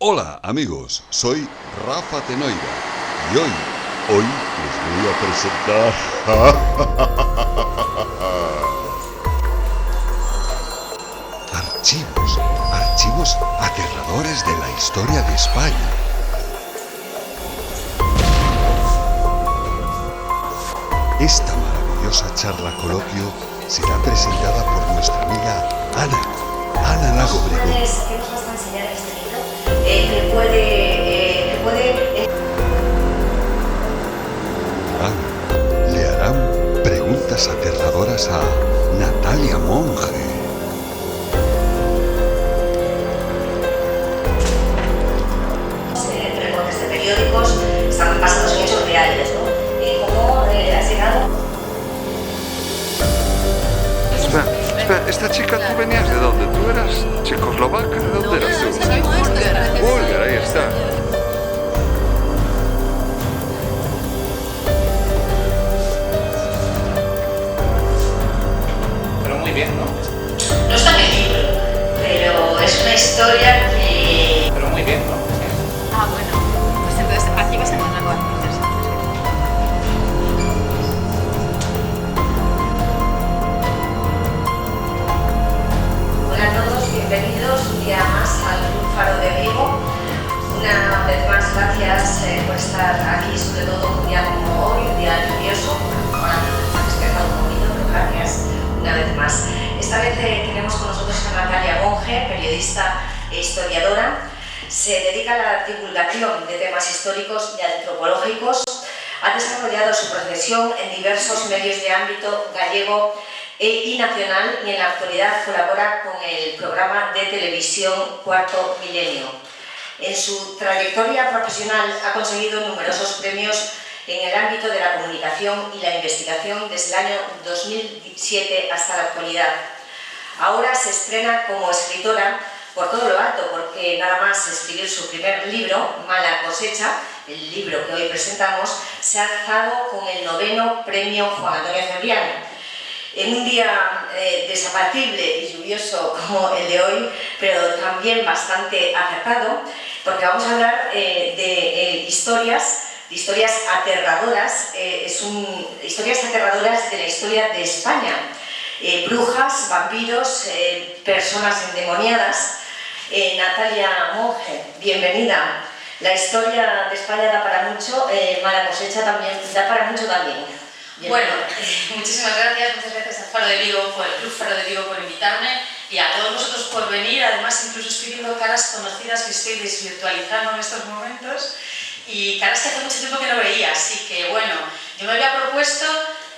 Hola amigos, soy Rafa Tenoira y hoy les voy a presentar archivos aterradores de la historia de España. Esta maravillosa charla coloquio será presentada por nuestra amiga Ana Lago Brego. ¿Qué nos vas a enseñar en este libro? Que puede Le harán preguntas aterradoras a Natalia Monge. recortes de periódicos están basados en hechos reales, ¿no? ¿Cómo has llegado? Espera, esta chica, ¿tú venías de dónde? ¿Tú eras checoslovaca? ¿De dónde eras tú? Búlgara, ahí está. Pero muy bien, ¿no? No está en el libro, pero es una historia que... Pero muy bien, ¿no? Ah, bueno, pues entonces aquí vas a encontrar cosas muy interesantes. Hola a todos, bienvenidos un día más al Club Faro de Vigo. Una vez más, gracias por estar aquí, sobre todo un día como hoy, un día lluvioso. Ahora me ha despertado un poquito, pero gracias una vez más. Esta vez tenemos con nosotros a Natalia Monge, periodista e historiadora. Se dedica a la divulgación de temas históricos y antropológicos. Ha desarrollado su profesión en diversos medios de ámbito gallego y nacional, y en la actualidad colabora con el programa de televisión Cuarto Milenio. En su trayectoria profesional ha conseguido numerosos premios en el ámbito de la comunicación y la investigación desde el año 2007 hasta la actualidad. Ahora se estrena como escritora por todo lo alto, porque nada más escribir su primer libro, Mala Cosecha, el libro que hoy presentamos, se ha alzado con el 9º premio Juan Antonio Cebrián. En un día desapacible y lluvioso como el de hoy, pero también bastante acertado, porque vamos a hablar de historias aterradoras, historias aterradoras de la historia de España. Brujas, vampiros, personas endemoniadas. Natalia Monge, bienvenida. La historia de España da para mucho, Mala Cosecha también da para mucho también. Bueno, muchísimas gracias al Faro de Vigo, por el Club Faro de Vigo, por invitarme, y a todos vosotros por venir. Además, incluso estoy viendo caras conocidas que estoy desvirtualizando en estos momentos, y caras que hace mucho tiempo que no veía. Así que bueno, yo me había propuesto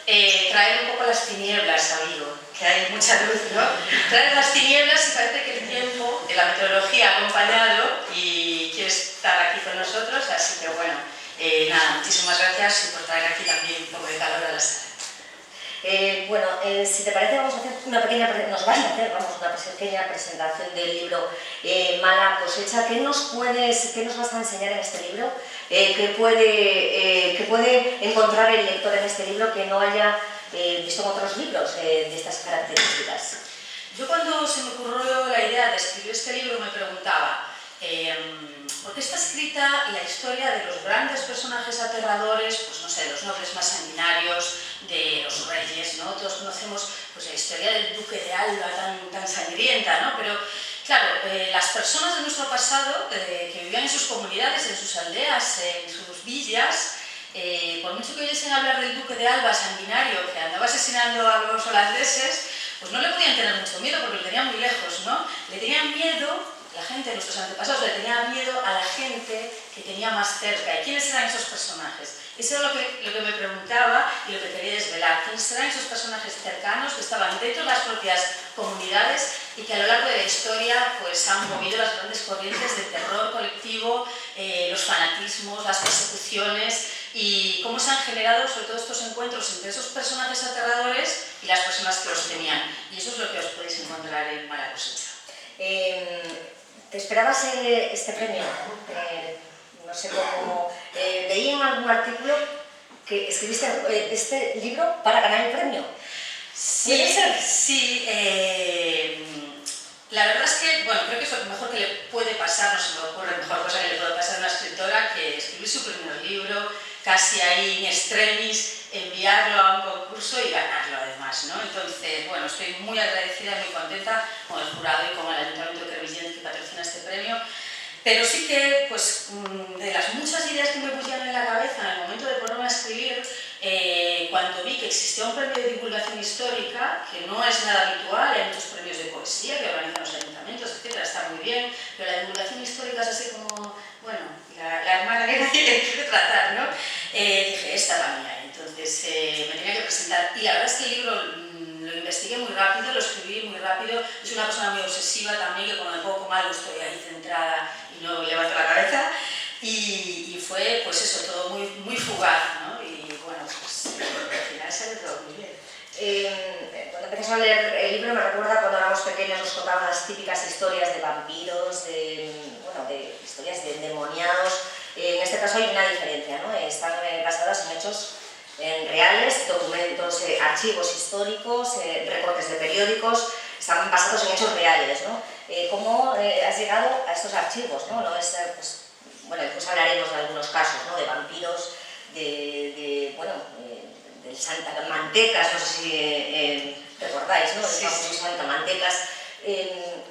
traer un poco las tinieblas a Vigo, que hay mucha luz, ¿no? Traer las tinieblas, y parece que el tiempo, la meteorología ha acompañado y quiere estar aquí con nosotros. Así que bueno, nada, muchísimas gracias, y por traer aquí también un poco de calor a la sala. Si te parece, vamos a hacer una pequeña presentación del libro Mala Cosecha. ¿Qué nos vas a enseñar en este libro? ¿Qué puede encontrar el lector en este libro que no haya visto en otros libros de estas características? Yo, cuando se me ocurrió la idea de escribir este libro, me preguntaba ¿por qué está escrita la historia de los grandes personajes aterradores, pues no sé, los nobles más sanguinarios, de los reyes, ¿no? Todos conocemos pues la historia del duque de Alba tan sangrienta, ¿no? Pero claro, las personas de nuestro pasado, que vivían en sus comunidades, en sus aldeas, en sus villas, por mucho que oyesen hablar del duque de Alba sanguinario, que andaba asesinando a los holandeses, pues no le podían tener mucho miedo, porque lo tenían muy lejos, ¿no? Le tenían miedo, la gente, nuestros antepasados, le tenían miedo a la gente que tenía más cerca. ¿Y quiénes eran esos personajes? Eso era lo que me preguntaba y lo que quería desvelar. ¿Quiénes eran esos personajes cercanos que estaban dentro de las propias comunidades y que a lo largo de la historia pues, han movido las grandes corrientes de terror colectivo, los fanatismos, las persecuciones, y cómo se han generado sobre todo estos encuentros entre esos personajes aterradores y las personas que los tenían? Y eso es lo que os podéis encontrar en Mala Cosecha. ¿Te esperabas este premio? No sé cómo... leí en algún artículo que escribiste este libro para ganar el premio. Sí, sí. La verdad es que, bueno, creo que es lo mejor que le puede pasar, no se me ocurre mejor cosa que le puede pasar a una escritora que escribir su primer libro, casi ahí in extremis, enviarlo a un concurso y ganarlo además, ¿no? Entonces, bueno, estoy muy agradecida y muy contenta con el jurado y con el Ayuntamiento de Crevillent que patrocina este premio, pero sí que, pues, de las muchas ideas que me pusieron en la cabeza en el momento de ponerme a escribir, cuando vi que existía un premio de divulgación histórica, que no es nada habitual, hay muchos premios de poesía que organizan los ayuntamientos, etcétera, está muy bien, pero la divulgación histórica es así como, bueno, la hermana que nadie quiere tratar, ¿no? Dije, esta es la mía, entonces me tenía que presentar, y la verdad es que el libro lo investigué muy rápido, lo escribí muy rápido, soy una persona muy obsesiva también, que cuando me pongo mal estoy ahí centrada y no levanto la cabeza, y fue, pues eso, todo muy, muy fugaz, ¿no? Y bueno, pues al final sale todo muy bien. Cuando empezamos a leer el libro me recuerda cuando éramos pequeños nos contaban las típicas historias de vampiros, de historias de endemoniados. En este caso hay una diferencia, ¿no? Están basadas en hechos reales, documentos, archivos históricos, recortes de periódicos, están basados en hechos reales, ¿no? ¿Cómo has llegado a estos archivos, ¿no? No es, pues, bueno, después hablaremos de algunos casos, ¿no? De vampiros, del Santa Mantecas, no sé si recordáis, ¿no? Sí, sí. Santa Mantecas.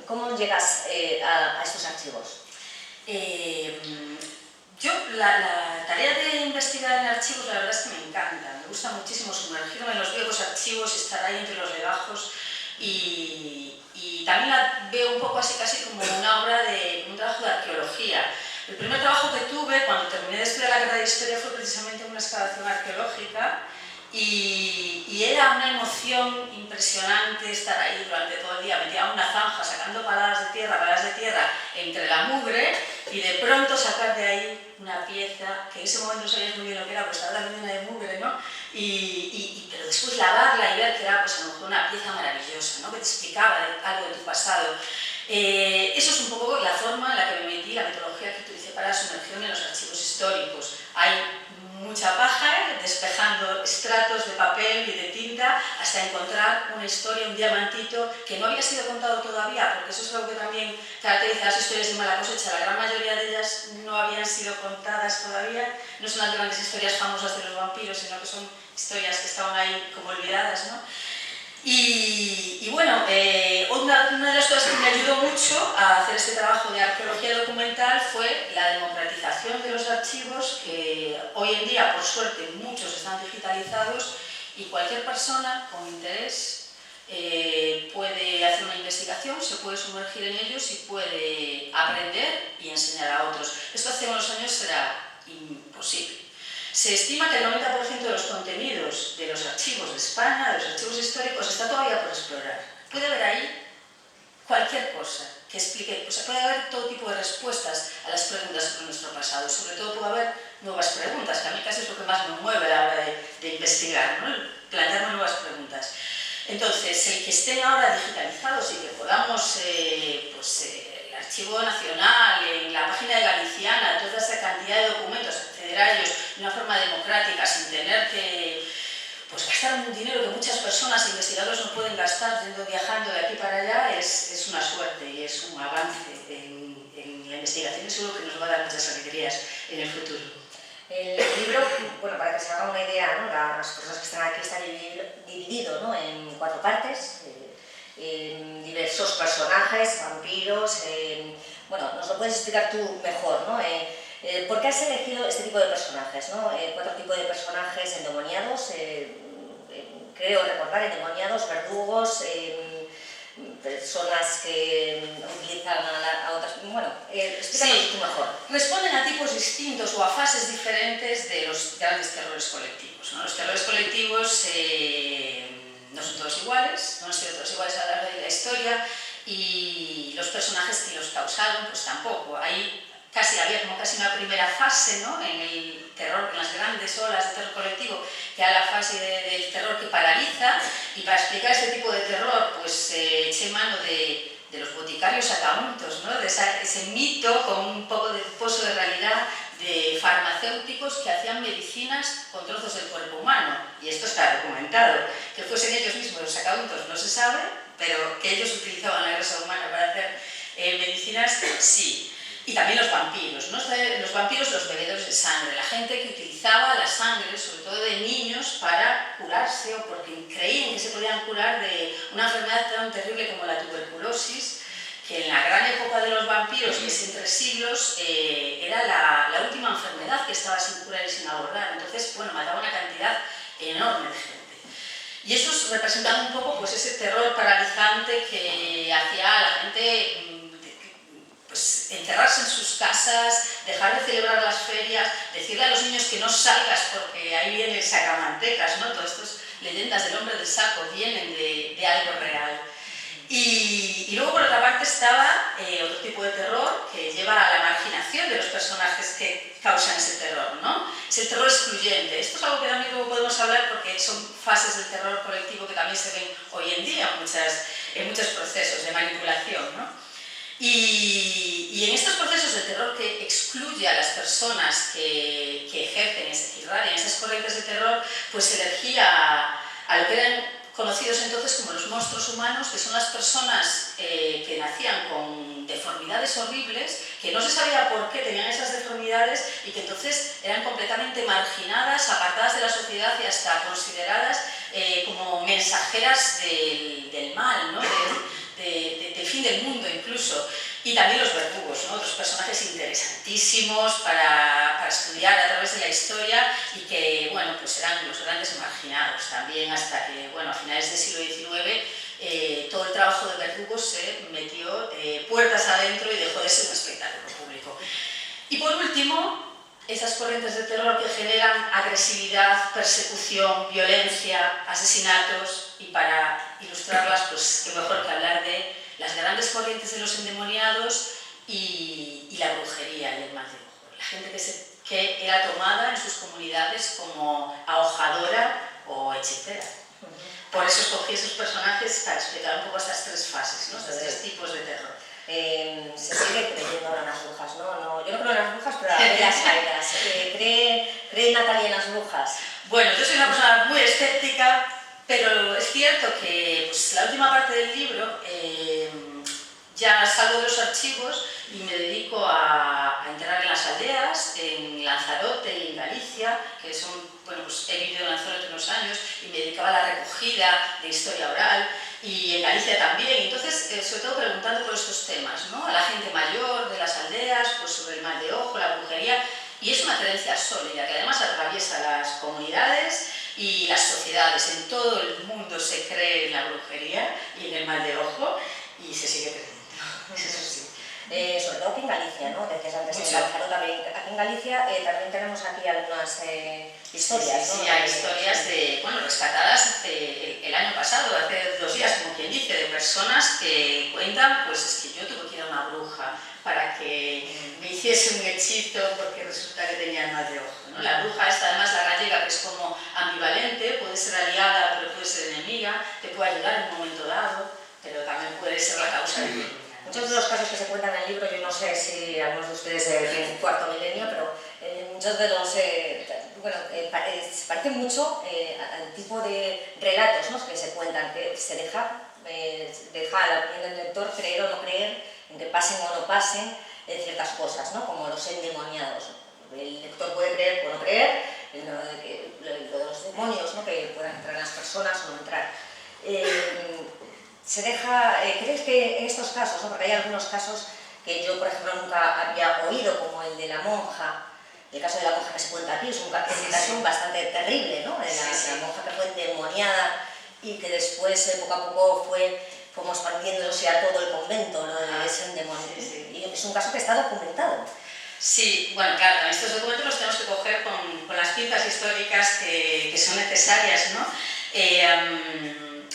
¿Cómo llegas a estos archivos? Yo la tarea de investigar en archivos la verdad es que me encanta, me gusta muchísimo sumergirme en los viejos archivos, estar ahí entre los legajos y también la veo un poco así casi como una obra de un trabajo de arqueología. El primer trabajo que tuve cuando terminé de estudiar la carrera de historia fue precisamente una excavación arqueológica y era una emoción impresionante estar ahí durante todo el día, metida en una zanja sacando paladas de tierra entre la mugre y de pronto sacar de ahí una pieza que en ese momento no sabías muy bien lo que era, pues estaba también llena de mugre, ¿no? Pero después lavarla y ver que era pues a lo mejor una pieza maravillosa, ¿no? Que te explicaba algo de tu pasado. Eso es un poco la forma en la que me metí, la metodología que utilicé para sumergirme en los archivos históricos. Hay mucha paja, despejando estratos de papel y de tinta hasta encontrar una historia, un diamantito que no había sido contado todavía, porque eso es algo que también caracteriza las historias de mala cosecha. La gran mayoría de ellas no habían sido contadas todavía, no son las grandes historias famosas de los vampiros, sino que son historias que estaban ahí como olvidadas, ¿no? Y bueno, una de las cosas que me ayudó mucho a hacer este trabajo de arqueología documental fue la democratización de los archivos, que hoy en día, por suerte, muchos están digitalizados y cualquier persona con interés puede hacer una investigación, se puede sumergir en ellos y puede aprender y enseñar a otros. Esto hace unos años era imposible. Se estima que el 90% de los contenidos de los archivos de España, de los archivos históricos, está todavía por explorar. Puede haber ahí cualquier cosa que explique, o sea, puede haber todo tipo de respuestas a las preguntas sobre nuestro pasado. Sobre todo puede haber nuevas preguntas, que a mí casi es lo que más me mueve a la hora de investigar, ¿no? Plantearme nuevas preguntas. Entonces, el que estén ahora digitalizados y que podamos, el Archivo Nacional, en la página de Galiciana, toda esa cantidad de documentos, acceder a ellos de una forma democrática, sin tener que gastar un dinero que muchas personas, investigadores, no pueden gastar viajando de aquí para allá, es una suerte y es un avance en la investigación y seguro que nos va a dar muchas alegrías en el futuro. El libro, bueno, para que se haga una idea, ¿no? Las personas que están aquí está dividido, ¿no? En 4 partes, diversos personajes, vampiros. Bueno, nos lo puedes explicar tú mejor, ¿no? ¿Por qué has elegido este tipo de personajes, ¿no? 4 tipos de personajes endemoniados, creo recordar, endemoniados, verdugos, personas que utilizan a otras... Bueno, explícanos tú mejor. Responden a tipos distintos o a fases diferentes de los grandes terrores colectivos, ¿no? Los terrores colectivos no son todos iguales, no han sido todos iguales a lo largo de la historia y los personajes que los causaron pues tampoco. Ahí había como casi una primera fase, ¿no? En el terror, en las grandes olas de terror colectivo, que era la fase del terror que paraliza, y para explicar este tipo de terror pues eché mano de los boticarios sacamuntos, ¿no? De ese mito con un poco de pozo de realidad de farmacéuticos que hacían medicinas con trozos del cuerpo humano, y esto está documentado. Que fuesen ellos mismos los sacamuntos no se sabe, pero que ellos utilizaban la grasa humana para hacer medicinas, sí. Y también los vampiros, ¿no? Los vampiros, los bebedores de sangre, la gente que utilizaba la sangre, sobre todo de niños, para curarse o porque creían que se podían curar de una enfermedad tan terrible como la tuberculosis, que en la gran época de los vampiros, que es entre siglos, era la última enfermedad que estaba sin curar y sin abordar. Entonces, bueno, mataba una cantidad enorme de gente. Y estos representaban un poco pues, ese terror paralizante que hacía a la gente pues, encerrarse en sus casas, dejar de celebrar las ferias, decirle a los niños que no salgas porque ahí viene sacamantecas, ¿no? Todas estas leyendas del hombre del saco vienen de algo real. Y luego por otra parte estaba otro tipo de terror que lleva a la marginación de los personajes que causan ese terror, ¿no? Es el terror excluyente. Esto es algo que también luego podemos hablar porque son fases del terror colectivo que también se ven hoy en día en muchos procesos de manipulación, ¿no? Y en estos procesos de terror que excluye a las personas que ejercen, que irradian esas corrientes de terror, pues se elegía a lo que eran conocidos entonces como los monstruos humanos, que son las personas que nacían con deformidades horribles, que no se sabía por qué tenían esas deformidades y que entonces eran completamente marginadas, apartadas de la sociedad y hasta consideradas como mensajeras del mal, ¿no? del fin del mundo incluso. Y también los verdugos, ¿no? Otros personajes interesantísimos para estudiar a través de la historia y que, bueno, pues eran los grandes marginados también hasta que, bueno, a finales del siglo XIX todo el trabajo de verdugos se metió puertas adentro y dejó de ser un espectáculo público. Y por último, esas corrientes de terror que generan agresividad, persecución, violencia, asesinatos, y para ilustrarlas, pues qué mejor que hablar de las grandes corrientes de los endemoniados y la brujería y el mal de ojo. La gente que era tomada en sus comunidades como ahojadora o hechicera. Por eso escogí esos personajes para explicar un poco estas tres fases, ¿no? Estos tres tipos de terror. Se sigue creyendo en las brujas, ¿no? Yo no creo en las brujas, pero a ver las caídas. ¿Cree Natalia en las brujas? Bueno, yo soy una persona muy escéptica, pero es cierto que pues, la última parte del libro ya salgo de los archivos y me dedico a entrar en las aldeas, en Lanzarote y en Galicia, que son, bueno, pues he vivido en Lanzarote unos años y me dedicaba a la recogida de historia oral, y en Galicia también, entonces sobre todo preguntando por estos temas, ¿no? A la gente mayor de las aldeas, pues sobre el mal de ojo, la brujería, y es una creencia sólida que además atraviesa las comunidades y las sociedades. En todo el mundo se cree en la brujería y en el mal de ojo y se sigue creyendo, eso sí. Sobre todo aquí en Galicia, ¿no? Decías antes en Lanzarote, aquí en Galicia también tenemos aquí algunas historias, ¿no? Sí, hay historias rescatadas hace el año pasado, hace 2 días, como quien dice, de personas que cuentan, pues es que yo tuve que ir a una bruja para que me hiciese un hechizo porque resulta que tenía mal de ojo, ¿no? La bruja esta, además la gallega, que es como ambivalente, puede ser aliada pero puede ser enemiga, te puede ayudar en un momento dado, pero también puede ser la causa de muchos de los casos que se cuentan en el libro, yo no sé si algunos de ustedes tienen cuarto milenio, pero muchos de los, parecen mucho al tipo de relatos, ¿no? Que se cuentan, que se deja a la opinión del lector creer o no creer, en que pasen o no pasen ciertas cosas, ¿no? Como los endemoniados. El lector puede creer o no creer, lo de los demonios, ¿no? Que puedan entrar en las personas o no entrar. ¿Crees que en estos casos, ¿no? Porque hay algunos casos que yo, por ejemplo, nunca había oído, como el de la monja, el caso de la monja que se cuenta aquí, es un caso bastante terrible, ¿no? La monja que fue endemoniada y que después, poco a poco, fuimos expandiéndose a todo el convento, ¿no? De ese demonio. Y es un caso que está documentado. Sí, bueno, claro, estos documentos los tenemos que coger con las pinzas históricas que son necesarias, ¿no?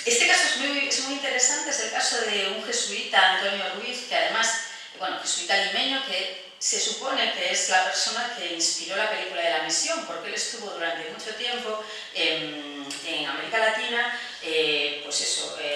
Este caso es muy interesante, es el caso de un jesuita, Antonio Ruiz, que además, bueno, jesuita limeño, que se supone que es la persona que inspiró la película de La Misión, porque él estuvo durante mucho tiempo en América Latina,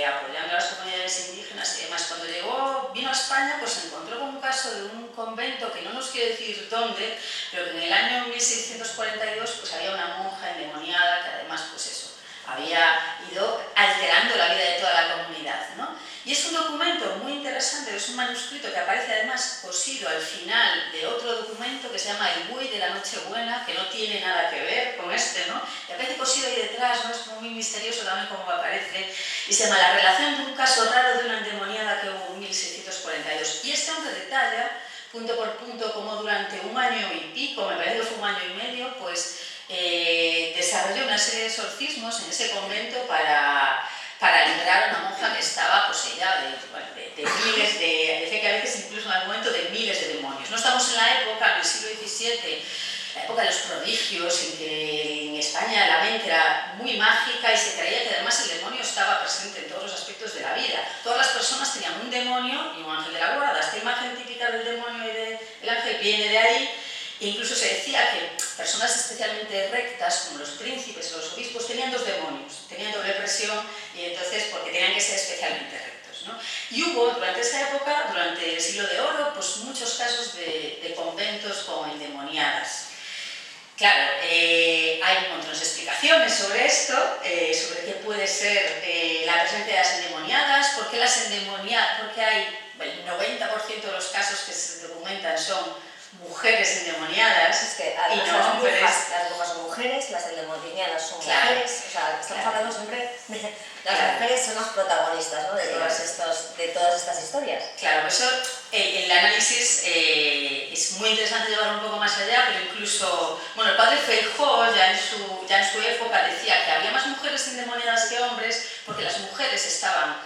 apoyando a las comunidades indígenas y demás. Cuando vino a España, pues se encontró con un caso de un convento, que no nos quiere decir dónde, pero que en el año 1642 pues había una monja endemoniada que además, pues eso, había ido alterando la vida de toda la comunidad, ¿no? Y es un documento muy interesante, es un manuscrito que aparece además cosido al final de otro documento que se llama El buey de la Nochebuena, que no tiene nada que ver con este, ¿no? Y aparece cosido ahí detrás, ¿no? Es como muy misterioso también cómo aparece, y se llama La relación de un caso raro de una endemoniada que hubo en 1642. Y este hombre detalla, punto por punto, cómo durante un año y pico, me parece que fue un año y medio, pues desarrolló una serie de exorcismos en ese convento para librar a una monja que estaba poseída de miles de, decía que a veces incluso en algún momento de miles de demonios. No estamos en la época, en el siglo XVII, la época de los prodigios, en que en España la mente era muy mágica y se creía que además el demonio estaba presente en todos los aspectos de la vida. Todas las personas tenían un demonio y un ángel de la guarda. Esta imagen típica del demonio y del ángel viene de ahí. E incluso se decía que personas especialmente rectas, como los príncipes o los obispos, tenían dos demonios, tenían doble presión y entonces porque tenían que ser especialmente rectos, ¿no? Y hubo durante esa época, durante el siglo de oro, pues muchos casos de conventos con endemoniadas. Claro, hay un montón de explicaciones sobre esto, sobre qué puede ser la presencia de las endemoniadas, por qué hay el 90% de los casos que se documentan son mujeres endemoniadas. Es que y no las hombres. brujas son mujeres, las endemoniadas son mujeres, o sea, estamos hablando siempre de las mujeres son las protagonistas, ¿no? de todas estas historias. Claro, por eso el análisis es muy interesante llevarlo un poco más allá, pero incluso, bueno, el padre Feijóo ya en su época decía que había más mujeres endemoniadas que hombres porque las mujeres estaban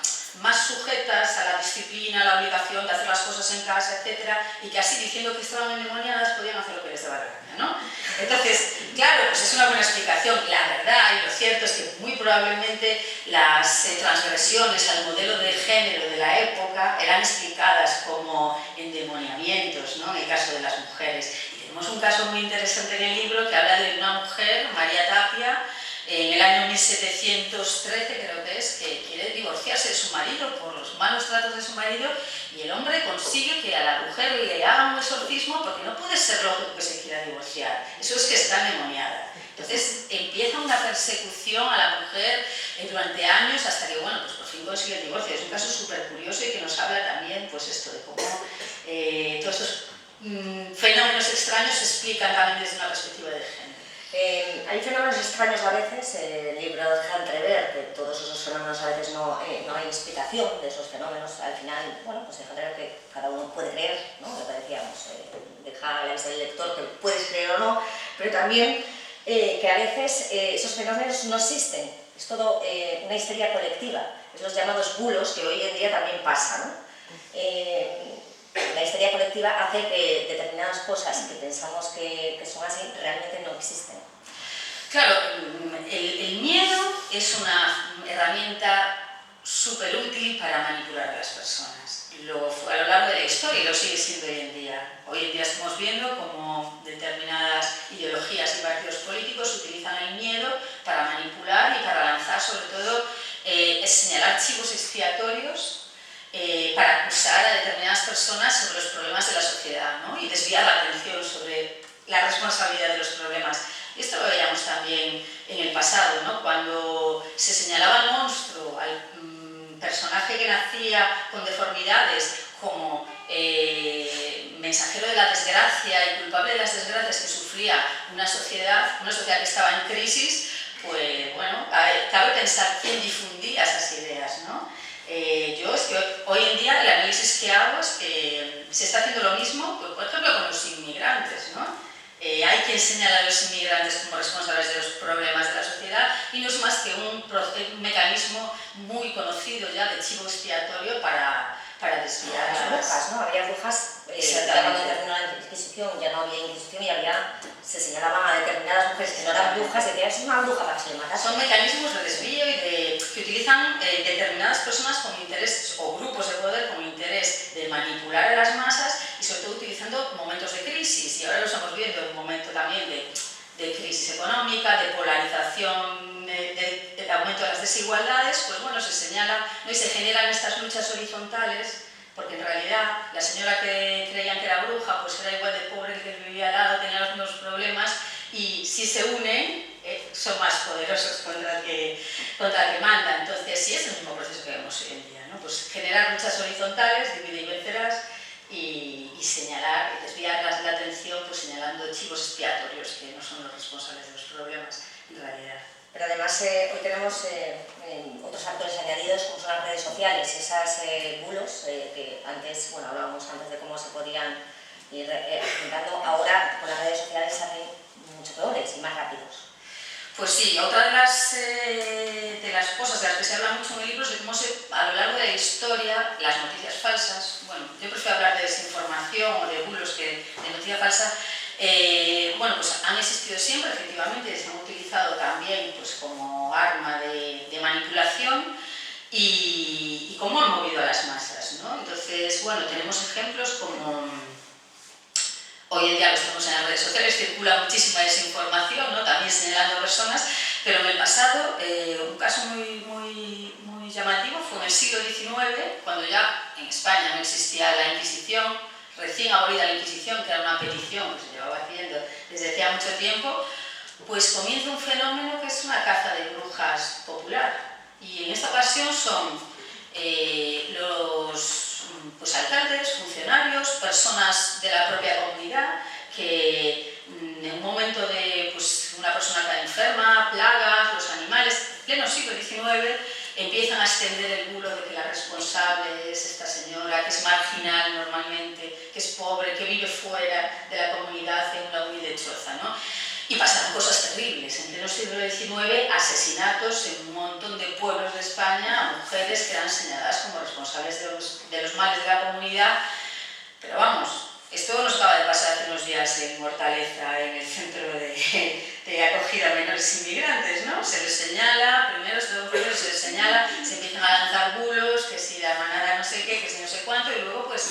más sujetas a la disciplina, a la obligación de hacer las cosas en casa, etc. Y que así, diciendo que estaban endemoniadas, podían hacer lo que les daba la gana, ¿no? Entonces, claro, pues es una buena explicación. La verdad y lo cierto es que muy probablemente las transgresiones al modelo de género de la época eran explicadas como endemoniamientos, ¿no? En el caso de las mujeres. Y tenemos un caso muy interesante en el libro que habla de una mujer, María Tapia, en el año 1713 creo que es, que quiere divorciarse de su marido por los malos tratos de su marido y el hombre consigue que a la mujer le haga un exorcismo porque no puede ser lógico que se quiera divorciar, eso es que está endemoniada. Entonces empieza una persecución a la mujer durante años hasta que, bueno, pues por fin consigue el divorcio. Es un caso súper curioso y que nos habla también, pues esto, de cómo todos estos fenómenos extraños se explican también desde una perspectiva de género. Hay fenómenos extraños a veces, el libro deja entrever que todos esos fenómenos a veces no hay explicación de esos fenómenos, al final, bueno, pues deja entrever que cada uno puede creer, ¿no? Lo que decíamos, deja al lector que puedes creer o no, pero también que a veces esos fenómenos no existen, es todo una histeria colectiva, es los llamados bulos que hoy en día también pasa, ¿no? La histeria colectiva hace que determinadas cosas que pensamos que son así realmente no existen. Claro, el miedo es una herramienta súper útil para manipular a las personas. Lo fue a lo largo de la historia y lo sigue siendo hoy en día. Hoy en día estamos viendo cómo determinadas ideologías y partidos políticos utilizan el miedo para manipular y para lanzar sobre todo señalar chivos expiatorios para acusar a determinadas personas sobre los problemas de la sociedad, ¿no? Y desviar la atención sobre la responsabilidad de los problemas. Y esto lo veíamos también en el pasado, ¿no? Cuando se señalaba al monstruo, al personaje que nacía con deformidades como mensajero de la desgracia y culpable de las desgracias que sufría una sociedad que estaba en crisis, pues bueno, cabe pensar quién difundía esas ideas, ¿no? Yo es que hoy en día el análisis que hago es que se está haciendo lo mismo, por ejemplo, con los inmigrantes, ¿no? Hay quien señala a los inmigrantes como responsables de los problemas de la sociedad y no es más que un mecanismo muy conocido ya de chivo expiatorio para desviar las brujas, ¿no? Había brujas, cuando terminó la Inquisición ya no había Inquisición y se señalaban a determinadas mujeres que no eran brujas y decían, es una bruja para que se le matase. Son mecanismos de desvío y que utilizan determinadas personas con interés o grupos de poder con interés de manipular a las masas y sobre todo utilizando momentos de crisis, y ahora lo estamos viendo en un momento también de crisis económica, de polarización, de aumento de las desigualdades, pues bueno, se señala, ¿no? Y se generan estas luchas horizontales, porque en realidad la señora que creían que era bruja pues era igual de pobre que vivía al lado, tenía los mismos problemas, y si se unen, son más poderosos contra el que manda. Entonces, sí, es el mismo proceso que vemos hoy en día, ¿no? Pues generar luchas horizontales, divide y vencerás, y señalar y desviar la atención pues señalando chivos expiatorios que no son los responsables de los problemas en realidad. Pero además hoy tenemos otros actores añadidos como son las redes sociales, esas bulos que antes, bueno, hablábamos antes de cómo se podían ir enfrentando, ahora con las redes sociales se hacen mucho peores y más rápidos. Pues sí, otra de las cosas de las que se habla mucho en el libro es de cómo a lo largo de la historia las noticias falsas, bueno, yo prefiero hablar de desinformación o de bulos que de noticia falsa, bueno, pues han existido siempre, efectivamente, se han utilizado también pues, como arma de manipulación y cómo han movido a las masas, ¿no? Entonces, bueno, tenemos ejemplos como... Hoy en día lo estamos en las redes sociales, circula muchísima desinformación, ¿no? También señalando personas, pero en el pasado un caso muy llamativo fue en el siglo XIX, cuando ya en España no existía la Inquisición, recién abolida la Inquisición, que era una petición que se llevaba haciendo desde hacía mucho tiempo, pues comienza un fenómeno que es una caza de brujas popular. Y en esta ocasión son los pues alcaldes, funcionarios, personas de la propia comunidad que en un momento de pues, una persona cae enferma, plagas, los animales, en pleno siglo XIX, empiezan a extender el bulo de que la responsable es esta señora, que es marginal normalmente, que es pobre, que vive fuera de la comunidad en una humilde choza, ¿no? Y pasaron cosas terribles. En pleno siglo XIX, asesinatos en un montón de pueblos de España a mujeres que eran señaladas como responsables de los males de la comunidad. Pero vamos, esto nos acaba de pasar hace unos días en Hortaleza, en el centro de acogida a menores inmigrantes, ¿no? Se les señala, primero se les señala, se empiezan a lanzar bulos, que si la manada no sé qué, que si no sé cuánto, y luego pues,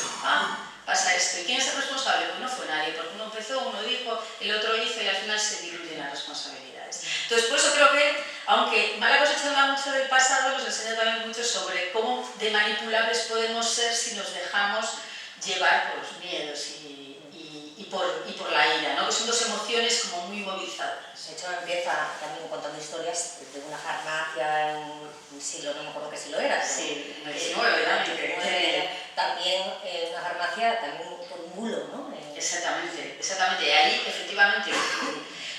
pasa esto. ¿Y quién es el responsable? Pues no fue nadie, porque uno empezó, uno dijo, el otro hizo y al final se diluyen las responsabilidades. Entonces, por eso creo que, aunque Mala Cosecha habla mucho del pasado, nos enseña también mucho sobre cómo de manipulables podemos ser si nos dejamos llevar por los miedos y por la ira, ¿no? Que son dos emociones como muy movilizadoras. De hecho, empieza también contando historias de una farmacia en un siglo, no me acuerdo qué siglo era. Sí, en el XIX, también una farmacia, también por un bulo, ¿no? Exactamente. Y ahí, efectivamente,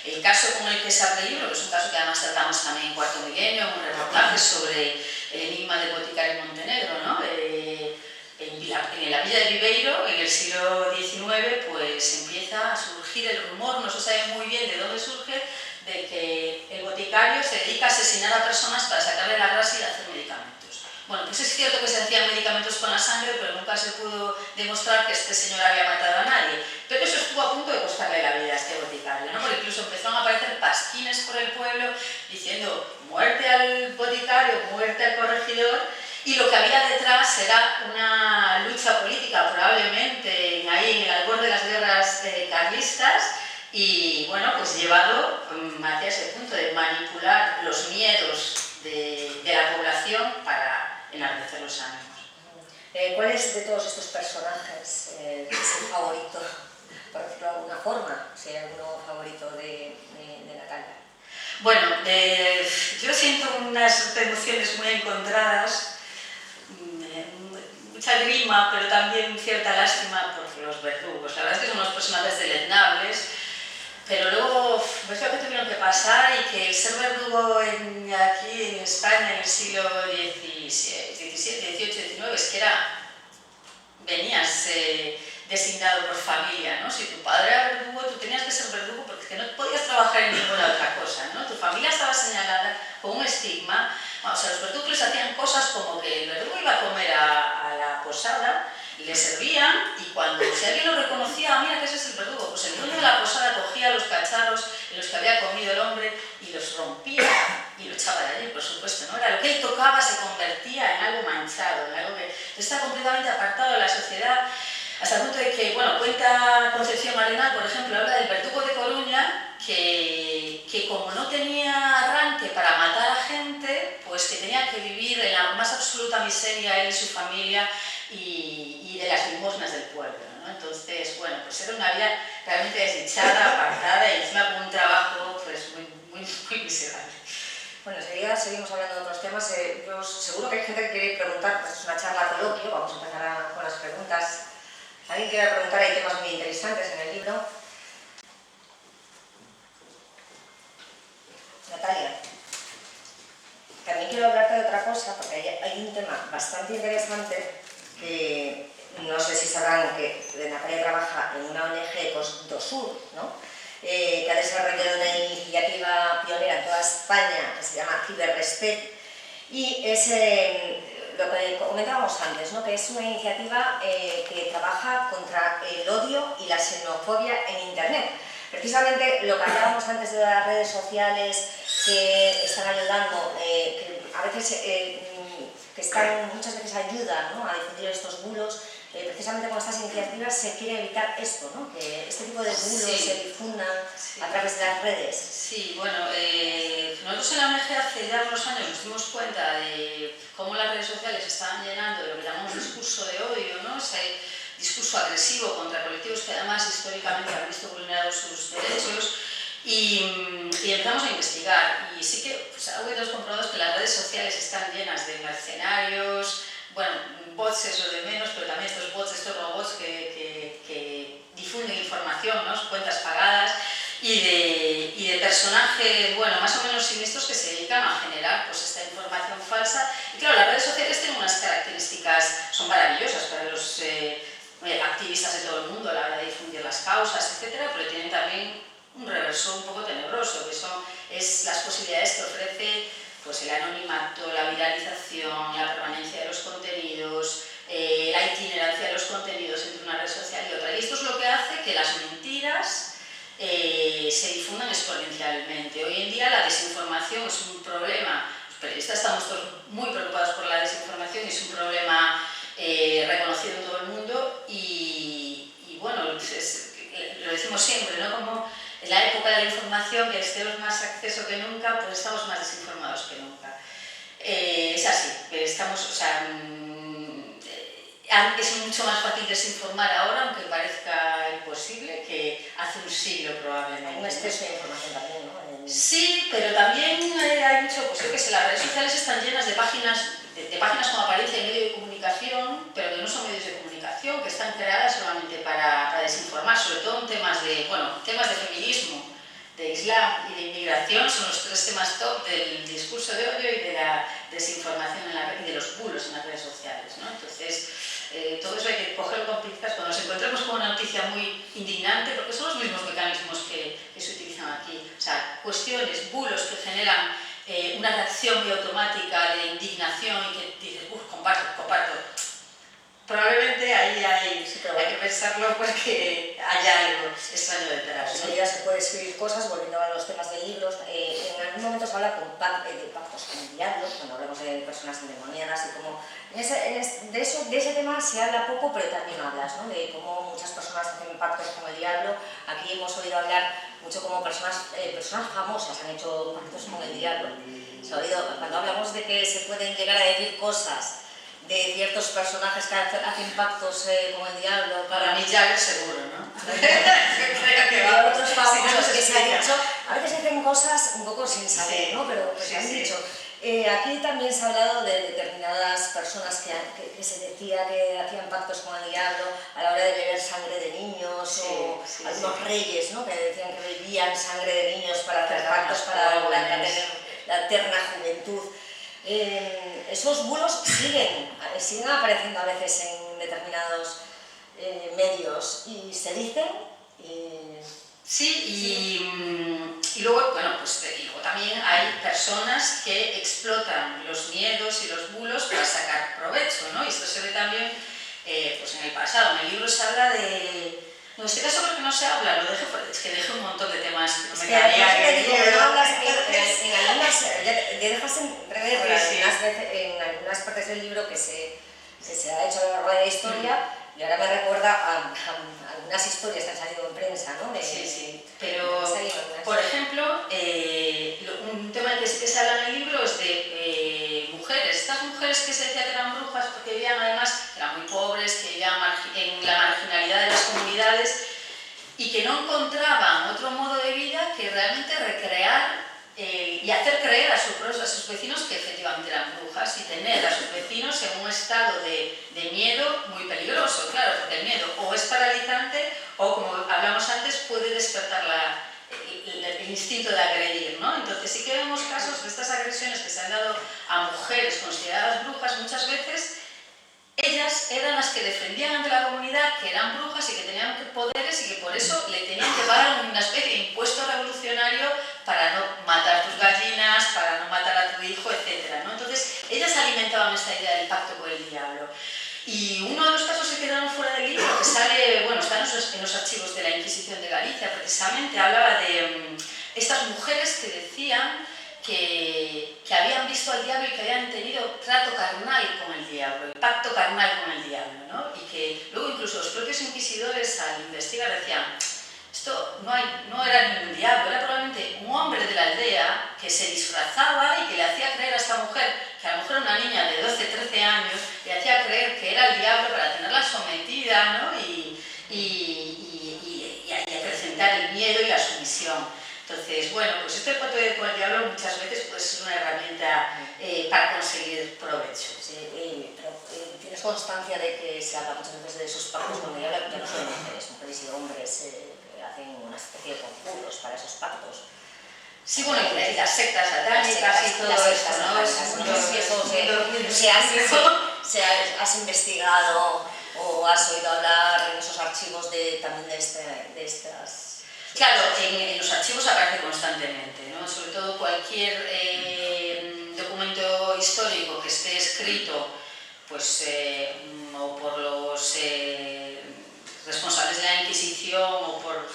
el caso con el que se abre el libro, que es un caso que además tratamos también en Cuarto Milenio, un reportaje sobre el enigma del boticario en Montenegro, ¿no? En la villa de Viveiro, en el siglo XIX, pues empieza a surgir el rumor, no se sabe muy bien de dónde surge, de que el boticario se dedica a asesinar a personas para sacarle la grasa y hacer medicamentos. Bueno, pues es cierto que se hacían medicamentos con la sangre, pero nunca se pudo demostrar que este señor había matado a nadie. Pero eso estuvo a punto de costarle la vida a este boticario, ¿no? Porque incluso empezaron a aparecer pasquines por el pueblo diciendo muerte al boticario, muerte al corregidor. Y lo que había detrás era una lucha política, probablemente ahí en el albor de las guerras carlistas, y bueno, pues llevado hacia ese punto de manipular los miedos de la población para enardecer los ánimos. ¿Cuál es de todos estos personajes su favorito, por decirlo de alguna forma? Si hay alguno favorito de Natalia. Bueno, yo siento unas emociones muy encontradas, mucha grima, pero también cierta lástima por los verdugos. La verdad es que son unos personajes deleznables, pero luego ves lo que tuvieron que pasar y que el ser verdugo aquí en España en el siglo XVII, XVIII, XVIII, XIX es que venías designado por familia, ¿no? Si tu padre era verdugo, tú tenías que ser verdugo porque es que no podías trabajar en ninguna otra cosa, ¿no? Tu familia estaba señalada con un estigma. O sea, los verdugos hacían cosas como que el verdugo iba a comer a la posada y le servían, y cuando si alguien lo reconocía, mira que ese es el verdugo, pues el dueño de la posada cogía los cacharros en los que había comido el hombre y los rompía y lo echaba de allí, por supuesto, ¿no? Era lo que él tocaba se convertía en algo manchado, en algo que está completamente apartado de la sociedad, hasta el punto de que, bueno, cuenta Concepción Arenal, por ejemplo, habla del verdugo de Coruña, que como no tenía arranque para matar a gente, pues que tenía que vivir en la más absoluta miseria él y su familia y de las limosnas del pueblo, ¿no? Entonces, bueno, pues era una vida realmente desdichada, apartada y encima con un trabajo pues muy muy miserable. Bueno, enseguida seguimos hablando de otros temas. Yo seguro que hay gente que quiere preguntar, pues es una charla coloquio, vamos a empezar con las preguntas. ¿Alguien quiere preguntar? Hay temas muy interesantes en el libro. Natalia. También quiero hablarte de otra cosa, porque hay un tema bastante interesante que no sé si sabrán que Natalia trabaja en una ONG Dosur, ¿no? Que ha desarrollado una iniciativa pionera en toda España que se llama Ciberrespect, y es lo que comentábamos antes, ¿no? Que es una iniciativa que trabaja contra el odio y la xenofobia en Internet. Precisamente lo que hablábamos antes de las redes sociales que están ayudando, que a veces muchas veces ayudan, ¿no?, a difundir estos bulos. Precisamente con estas iniciativas se quiere evitar esto, ¿no?, que este tipo de bulos se difundan a través de las redes. Sí, bueno, nosotros en la ONG hace ya unos años nos dimos cuenta de cómo las redes sociales estaban llenando de lo que llamamos discurso de odio, ¿no? Ese discurso agresivo contra colectivos que además históricamente han visto vulnerados sus derechos, y empezamos a investigar, y sí que pues, algo que hemos comprobado es que las redes sociales están llenas de mercenarios, bueno, bots eso de menos, pero también estos bots, estos robots que difunden información, ¿no?, cuentas pagadas, y de personajes, bueno, más o menos siniestros que se dedican a generar pues esta información falsa. Y claro, las redes sociales tienen unas características, son maravillosas para los activistas de todo el mundo a la hora de difundir las causas, etcétera, pero tienen también un reverso un poco tenebroso, que es las posibilidades que ofrece pues el anonimato, la viralización, la permanencia de los contenidos, la itinerancia de los contenidos entre una red social y otra. Y esto es lo que hace que las mentiras se difundan exponencialmente. Hoy en día la desinformación es un problema, los periodistas estamos todos muy preocupados por la desinformación, es un problema reconocido en todo el mundo, y bueno, lo decimos siempre, ¿no?, como en la época de la información, que tenemos más acceso que nunca, pues estamos más desinformados que nunca. Es así, que estamos, o sea, es mucho más fácil desinformar ahora, aunque parezca imposible, que hace un siglo probablemente. Un exceso de información también, ¿no? Sí, pero también hay mucho, pues yo qué sé, las redes sociales están llenas de páginas con apariencia de medio de comunicación, pero que no son medios de comunicación, que están creadas solamente para desinformar, sobre todo en temas de feminismo, de islam y de inmigración, son los tres temas top del discurso de odio y de la desinformación y de los bulos en las redes sociales, ¿no? Entonces, todo eso hay que cogerlo con pinzas cuando nos encontremos con una noticia muy indignante, porque son los mismos mecanismos que se utilizan aquí. O sea, cuestiones, bulos que generan una reacción muy automática de indignación y que dices, comparto. Probablemente ahí hay que pensarlo porque haya algo extraño detrás. Enseguida se puede escribir cosas, volviendo a los temas de libros. En algún momento se habla de pactos con el diablo, cuando hablamos de personas endemoniadas, y como de ese tema se habla poco, pero también hablas, ¿no?, de cómo muchas personas hacen pactos con el diablo. Aquí hemos oído hablar mucho como personas famosas han hecho pactos con el diablo. Se ha oído, cuando hablamos de que se pueden llegar a decir cosas de ciertos personajes que hacen pactos con el diablo para mí ya es seguro, ¿no? Hay otros famosos que se han dicho, a veces hacen cosas un poco sin saber, ¿no?, pero se han dicho. Aquí también se ha hablado de determinadas personas que se decía que hacían pactos con el diablo a la hora de beber sangre de niños, o algunos reyes, ¿no?, que decían que bebían sangre de niños para hacer pactos para tener la eterna juventud. Esos bulos siguen apareciendo a veces en determinados medios y se dicen. Sí, y luego, bueno, pues luego también hay personas que explotan los miedos y los bulos para sacar provecho, ¿no? Y esto se ve también pues en el pasado. En el libro se habla de... En este caso creo que no se habla, es que dejé un montón de temas que no me cabía. No hablas en algunas, ya dejas en algunas partes del libro que se ha hecho a lo largo de la historia, y ahora me recuerda a algunas historias que han salido en prensa, ¿no? Sí, pero por ejemplo, un tema del que sí que se habla en el libro es de mujeres. Estas mujeres que se decía que eran brujas porque vivían, además, eran muy pobres, que vivían en la marginalidad de las comunidades y que no encontraban otro modo de vida que realmente recrear y hacer creer a sus vecinos que efectivamente eran brujas y tener a sus vecinos en un estado de miedo muy peligroso, claro, porque el miedo o es paralizante o, como hablamos antes, puede despertar el instinto de agredir, ¿no? Entonces sí que vemos casos de estas agresiones que se han dado a mujeres consideradas brujas muchas veces. Ellas eran las que defendían ante la comunidad que eran brujas y que tenían poderes y que por eso le tenían que pagar una especie de impuesto revolucionario para no matar tus gallinas, para no matar a tu hijo, etc., ¿no? Entonces, ellas alimentaban esta idea del pacto con el diablo. Y uno de los casos que quedaron fuera del libro, que sale, bueno, está en los archivos de la Inquisición de Galicia, precisamente hablaba de estas mujeres que decían que habían visto al diablo y que habían tenido trato carnal con el diablo, el pacto carnal con el diablo, ¿no? Y que luego incluso los propios inquisidores al investigar decían, esto no era ningún diablo, era probablemente un hombre de la aldea que se disfrazaba y que le hacía creer a esta mujer, que a lo mejor era una niña de 12, 13 años, le hacía creer que era el diablo para tenerla sometida, ¿no? Y acrecentar el miedo y la sumisión. Entonces, bueno, pues este pacto con el diablo muchas veces pues, es una herramienta para conseguir provecho. Sí, pero tienes constancia de que se habla muchas veces de esos pactos con el diablo, que no solo mujeres y hombres hacen una especie de conjuros para esos pactos. Sí, bueno, y las sectas satánicas y todo esto, ¿no? No sé si has investigado o has oído hablar en esos archivos también de estas... Claro, en los archivos aparece constantemente, ¿no? Sobre todo cualquier documento histórico que esté escrito pues, o por los responsables de la Inquisición o por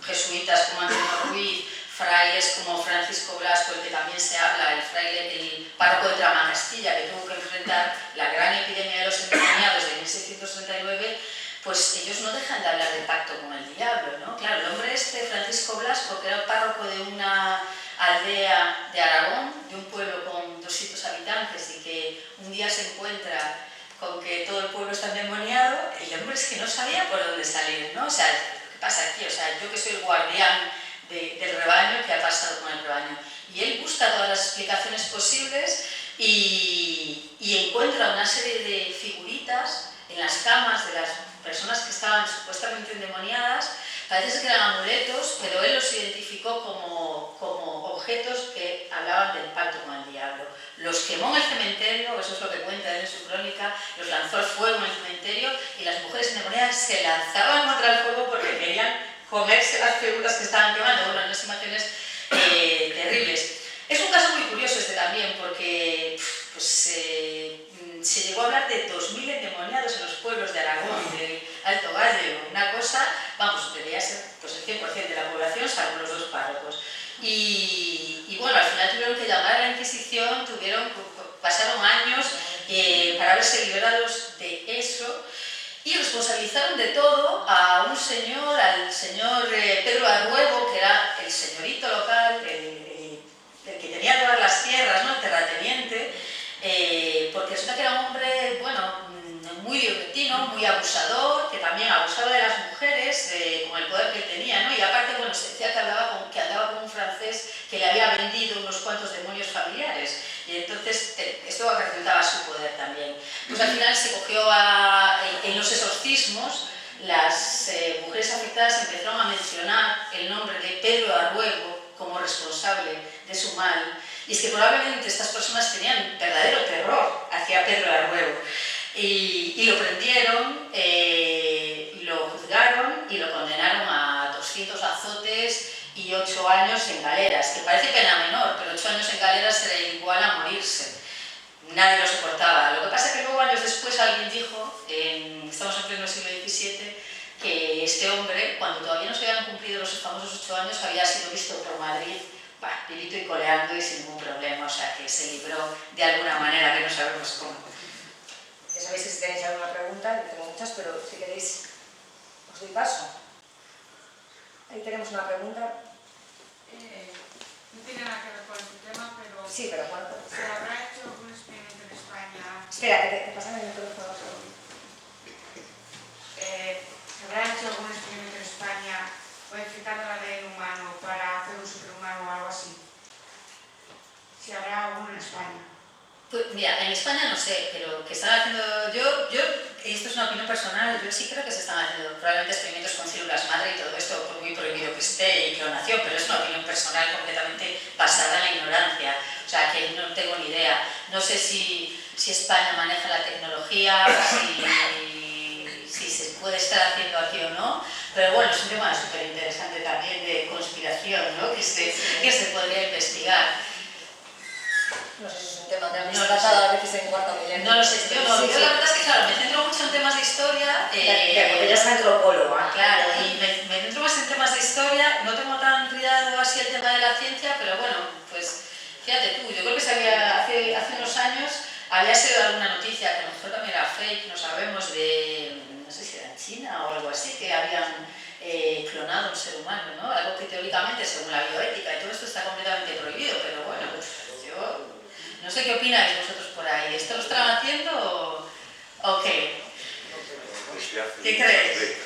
jesuitas como Antonio Ruiz, frailes como Francisco Blasco, el que también se habla, el párroco de Tramacastilla, que tuvo que enfrentar la gran epidemia de los endemoniados de 1639, pues ellos no dejan de hablar de pacto con el diablo, ¿no? Claro, el hombre Francisco Blasco, que era el párroco de una aldea de Aragón, de un pueblo con 200 habitantes y que un día se encuentra con que todo el pueblo está endemoniado, el hombre es que no sabía por dónde salir, ¿no? O sea, ¿qué pasa aquí? O sea, yo que soy el guardián del rebaño, ¿qué ha pasado con el rebaño? Y él busca todas las explicaciones posibles y encuentra una serie de figuritas en las camas de las personas que estaban supuestamente endemoniadas. Parece que eran amuletos, pero él los identificó como objetos que hablaban del pacto con el diablo. Los quemó en el cementerio, eso es lo que cuenta él en su crónica, los lanzó al fuego en el cementerio y las mujeres endemoniadas se lanzaban contra el fuego porque querían comerse las figuras que estaban quemando. Bueno, unas imágenes terribles. Es un caso muy curioso este también porque pues, se llegó a hablar de 2000 endemoniados en los pueblos de Aragón, del Alto Gállego, una cosa, vamos, debía ser pues, el 100% de la población, salvo los dos párrocos. Y bueno, al final tuvieron que llamar a la Inquisición, pasaron años para verse liberados de eso y responsabilizaron de todo a un señor, al señor Pedro Arruego, que era el señorito local, el que tenía todas las tierras, ¿no? El terrateniente, porque resulta que era un hombre, bueno, muy libertino, muy abusador, que también abusaba de las mujeres con el poder que él tenía, ¿no? Y aparte, bueno, se decía que andaba con un francés que le había vendido unos cuantos demonios familiares, y entonces esto acrecentaba su poder también. Pues al final se cogió en los exorcismos, las mujeres afectadas empezaron a mencionar el nombre de Pedro Arruego como responsable de su mal, y es que probablemente estas personas tenían verdadero terror hacia Pedro Arruego. Y lo prendieron, lo juzgaron y lo condenaron a 200 azotes y 8 años en galeras, que parece pena menor, pero 8 años en galeras era igual a morirse. Nadie lo soportaba. Lo que pasa es que luego, años después, alguien dijo, estamos en pleno siglo XVII, que este hombre, cuando todavía no se habían cumplido los famosos 8 años, había sido visto por Madrid, vivito y coleando y sin ningún problema, o sea que se libró de alguna manera, que no sabemos cómo. Ya sabéis que si tenéis alguna pregunta, yo tengo muchas, pero si queréis, os doy paso. Ahí tenemos una pregunta. No tiene nada que ver con este tema, pero... Sí, pero bueno. ¿Se habrá hecho algún experimento en España? Espera, que te pasan el micrófono. ¿Se habrá hecho algún experimento en España modificando la ADN humano para hacer un superhumano o algo así? mira, en España no sé, pero que están haciendo... Yo, esto es una opinión personal, yo sí creo que se están haciendo probablemente experimentos con células madre y todo esto, por muy prohibido que esté, y clonación, pero es una opinión personal completamente basada en la ignorancia. O sea, que no tengo ni idea. No sé si España maneja la tecnología, si se puede estar haciendo aquí o no, pero bueno, es un tema súper interesante también de conspiración, ¿no? que se podría investigar. No sé si es un tema que habéis tratado a veces en cuarto milenio. No lo sé, yo no. Yo la verdad es que, claro, me centro mucho en temas de historia. Porque ella es antropóloga. Claro, y me centro más en temas de historia. No tengo tan cuidado así el tema de la ciencia, pero bueno, pues fíjate tú, yo creo que hace unos años había sido alguna noticia, que a lo mejor también era fake, no sabemos, de, no sé si era en China o algo así, que habían clonado un ser humano, ¿no? Algo que teóricamente, según la bioética y todo esto, está completamente prohibido, pero bueno, pues yo... No sé qué opináis vosotros por ahí. ¿Esto lo están haciendo o qué? ¿Qué crees?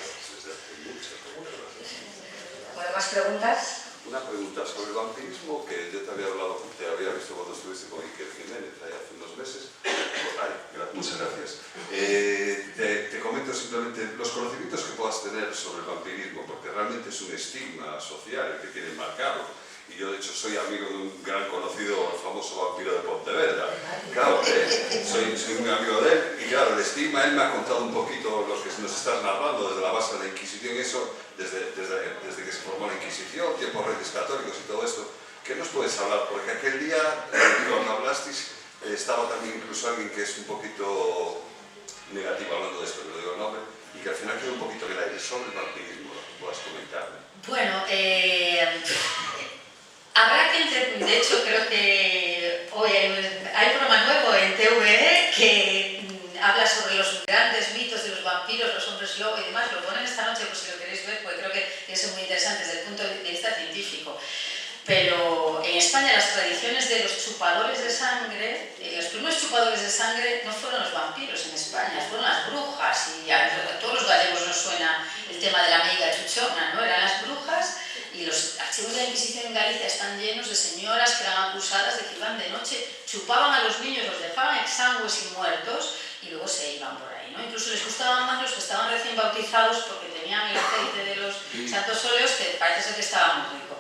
Bueno, ¿más preguntas? Una pregunta sobre el vampirismo que yo te había hablado, te había visto cuando estuviste con Iker Jiménez hace unos meses. Muchas gracias. Te comento simplemente los conocimientos que puedas tener sobre el vampirismo, porque realmente es un estigma social el que tiene marcado. Y yo, de hecho, soy amigo de un gran conocido, el famoso vampiro de Pontevedra. Claro, soy un amigo de él. Y claro, el estigma, él me ha contado un poquito lo que nos estás narrando desde la base de la Inquisición, eso, desde que se formó la Inquisición, tiempos reyes católicos y todo esto. ¿Qué nos puedes hablar? Porque aquel día, cuando hablasteis, estaba también incluso alguien que es un poquito negativo hablando de esto, que lo digo el nombre, y que al final queda un poquito en el aire sobre el vampirismo, lo que puedas comentarme. Bueno, habrá que, de hecho, creo que hoy hay un programa nuevo en TVE que habla sobre los grandes mitos de los vampiros, los hombres lobo y demás. Lo ponen esta noche, pues si lo queréis ver, porque creo que es muy interesante desde el punto de vista científico. Pero en España las tradiciones de los chupadores de sangre, los primeros chupadores de sangre no fueron los vampiros en España, fueron las brujas. Y a todos los gallegos nos suena el tema de la amiga chuchona, ¿no? Eran las brujas. Y los archivos de la Inquisición en Galicia están llenos de señoras que eran acusadas de que iban de noche, chupaban a los niños, los dejaban exangües y muertos y luego se iban por ahí, ¿no? Incluso les gustaban más los que estaban recién bautizados porque tenían el aceite de los santos óleos que parece ser que estaba muy rico.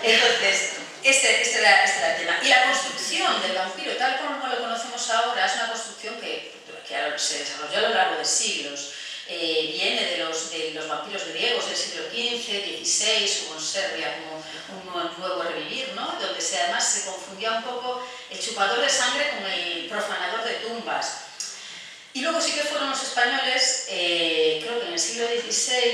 Entonces, este era el tema. Y la construcción del vampiro, tal como lo conocemos ahora, es una construcción que se desarrolló a lo largo de siglos. Viene de los vampiros griegos del siglo XV, XVI, hubo en Serbia como un nuevo revivir, ¿no? Donde además se confundía un poco el chupador de sangre con el profanador de tumbas. Y luego sí que fueron los españoles, creo que en el siglo XVI,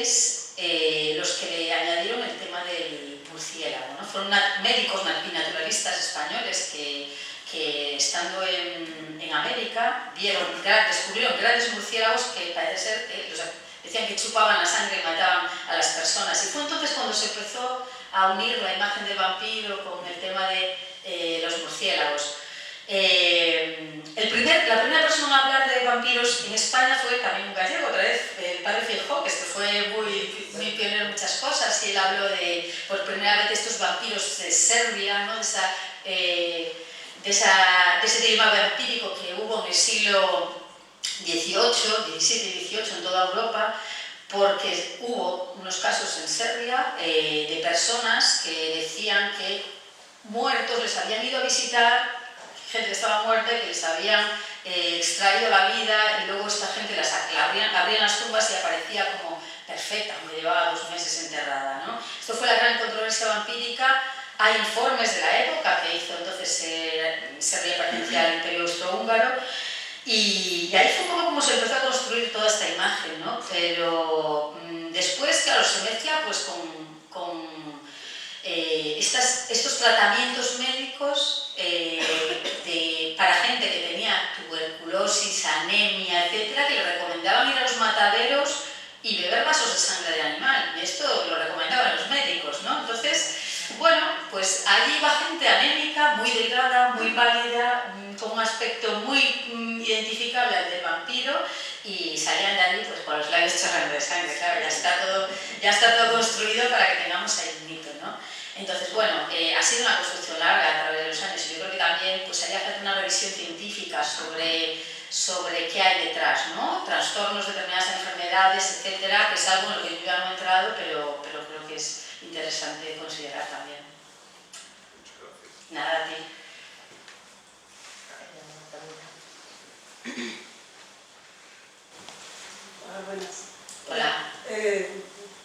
los que le añadieron el tema del murciélago, ¿no? Fueron médicos naturalistas españoles que estando en América descubrieron grandes murciélagos que parece ser que decían que chupaban la sangre y mataban a las personas. Y fue entonces cuando se empezó a unir la imagen del vampiro con el tema de los murciélagos. La primera persona a hablar de vampiros en España fue también un gallego, otra vez, el padre Feijó, que fue muy pionero en muchas cosas, y él habló por primera vez de estos vampiros de Serbia, ¿no? de ese clima vampírico que hubo en el siglo XVII, XVII en toda Europa, porque hubo unos casos en Serbia de personas que decían que muertos les habían ido a visitar, gente que estaba muerta y que les habían extraído la vida, y luego esta gente abrían las tumbas y aparecía como perfecta, como llevaba 2 meses enterrada, ¿no? Esto fue la gran controversia vampírica. Hay informes de la época que hizo entonces Serbia pertenecía al Imperio Austrohúngaro, y ahí fue como se empezó a construir toda esta imagen, ¿no? Pero después, claro, se mezcla pues con estos tratamientos médicos para gente que tenía tuberculosis, anemia, etcétera, que le recomendaban ir a los mataderos y beber vasos de sangre de animal. Y esto lo recomendaban los médicos, ¿no? Entonces, bueno, pues allí iba gente anémica, muy delgada, muy pálida, con un aspecto muy identificable al del vampiro, y salían de allí pues con los labios chorreando de sangre. Claro, ya está todo construido para que tengamos ahí un mito, ¿no? Entonces, bueno, ha sido una construcción larga a través de los años, y yo creo que también pues haría falta una revisión científica pistas sobre qué hay detrás, ¿no? Trastornos, determinadas enfermedades, etcétera, que es algo en lo que yo ya no he entrado, pero creo que es interesante considerar también. Muchas gracias. Nada, a ti. Hola, buenas. Hola.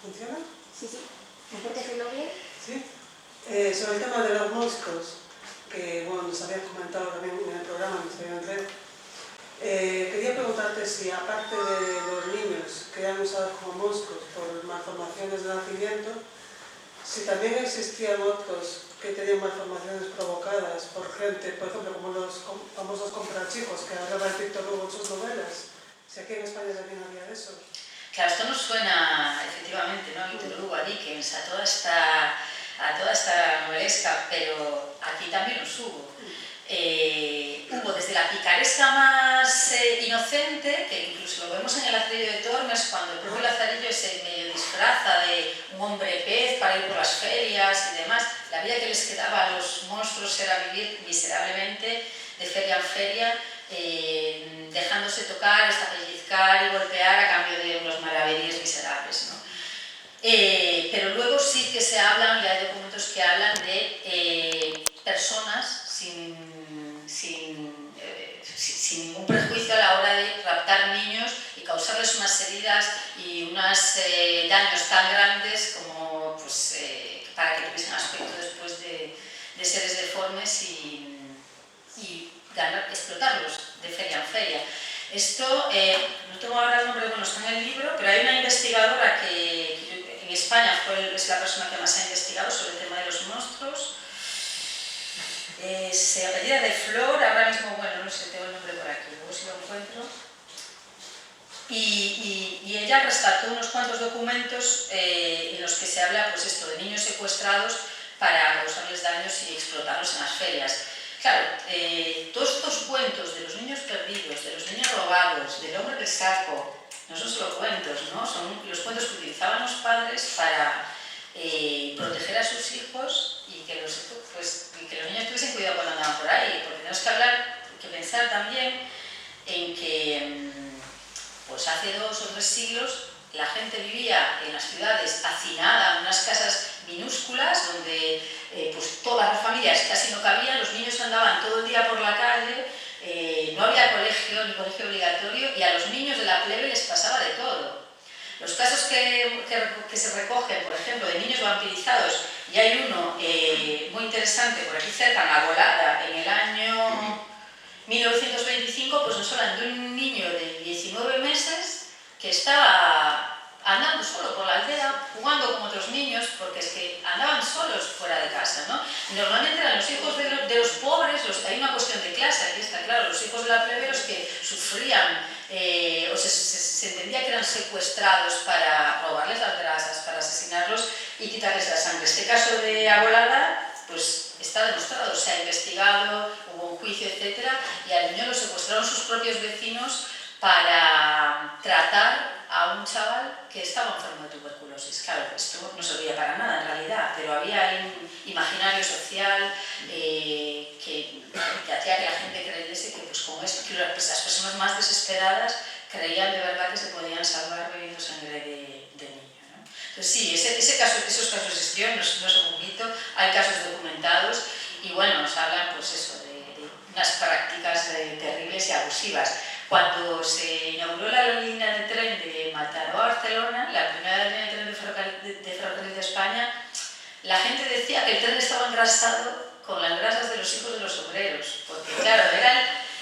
¿Funciona? Sí, sí. ¿Me puedes decirlo bien? Sí. Sobre el tema de los moscos, que bueno, nos habían comentado también en el programa, nos habían leído. Quería preguntarte si, aparte de los niños que eran usados como moscos por malformaciones de nacimiento, si también existían otros que tenían malformaciones provocadas por gente, por ejemplo, como los famosos comprachicos que hablaba el Víctor Hugo en sus novelas. Si aquí en España también había eso. Claro, esto nos suena efectivamente, ¿no? A Víctor Hugo, a Dickens, a toda esta novelesca, pero aquí también los hubo. Hubo desde la picaresca más inocente, que incluso lo vemos en el Lazarillo de Tormes, cuando el propio Lazarillo se medio disfraza de un hombre pez para ir por las ferias y demás. La vida que les quedaba a los monstruos era vivir miserablemente de feria en feria, dejándose tocar, hasta pellizcar y golpear a cambio de unos maravedíes miserables, ¿no? Pero luego sí que se hablan, y hay documentos que hablan de personas sin ningún prejuicio a la hora de raptar niños y causarles unas heridas y unos daños tan grandes como pues, para que tuviesen aspecto después de seres deformes y explotarlos de feria en feria. Esto, no tengo ahora el nombre, bueno, está en el libro, pero hay una investigadora que en España es la persona que más ha investigado sobre el tema de los monstruos. Se apellida de Flor, ahora mismo, bueno, no sé, tengo el nombre por aquí, luego si lo encuentro. Y ella rescató unos cuantos documentos en los que se habla, pues esto, de niños secuestrados para causarles daños y explotarlos en las ferias. Claro, todos estos cuentos de los niños perdidos, de los niños robados, del hombre del saco, no son solo cuentos, ¿no? Son los cuentos que utilizaban los padres para proteger a sus hijos y que los niños tuviesen cuidado cuando andaban por ahí, porque tenemos que pensar también en que pues hace 2 o 3 siglos la gente vivía en las ciudades hacinada, en unas casas minúsculas donde pues todas las familias casi no cabían, los niños andaban todo el día por la calle, no había colegio ni colegio obligatorio y a los niños de la plebe les pasaba de todo. Los casos que se recogen, por ejemplo, de niños vampirizados, y hay uno muy interesante por aquí cerca, en La Volada, en el año 1925, pues nos hablan de un niño de 19 meses que estaba andando solo por la aldea, jugando con otros niños, porque es que andaban solos fuera de casa, ¿no? Y normalmente eran los hijos de los pobres, hay una cuestión de clase, aquí está claro, los hijos de la plebe los que sufrían, o se entendía que eran secuestrados para robarles las grasas, para asesinarlos y quitarles la sangre. Este caso de Abolada, pues está demostrado, se ha investigado, hubo un juicio, etc. Y al niño lo secuestraron sus propios vecinos para tratar a un chaval que estaba enfermo de tuberculosis. Claro, esto no servía para nada en realidad, pero había un imaginario social que hacía que la gente creyese que pues, con esto, que las personas más desesperadas creían de verdad que se podían salvar bebiendo sangre de niño, ¿no? Entonces sí, esos casos existieron, no es un mito, hay casos documentados y bueno, nos hablan pues eso, de unas prácticas terribles y abusivas. Cuando se inauguró la línea de tren de Mataró a Barcelona, la primera línea de tren de ferrocarril de España, la gente decía que el tren estaba engrasado con las grasas de los hijos de los obreros, porque claro,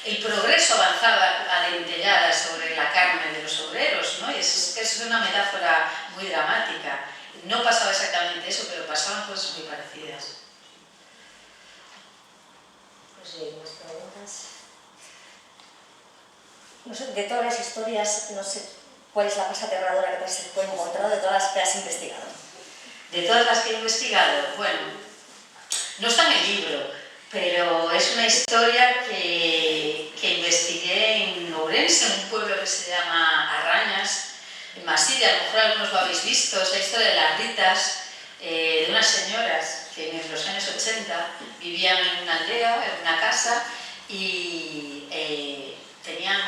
el progreso avanzaba a dentelladas sobre la carne de los obreros, ¿no? Y es una metáfora muy dramática. No pasaba exactamente eso, pero pasaban cosas muy parecidas. Pues sí, más preguntas. No sé, de todas las historias, no sé cuál es la más aterradora que te has encontrado de todas las que has investigado. De todas las que he investigado, bueno, no está en el libro, pero es una historia que investigué en Ourense, en un pueblo que se llama Arrañas, en Maside, a lo mejor algunos lo habéis visto, es la historia de las Ritas, de unas señoras que en los años 80 vivían en una aldea, en una casa, y tenían,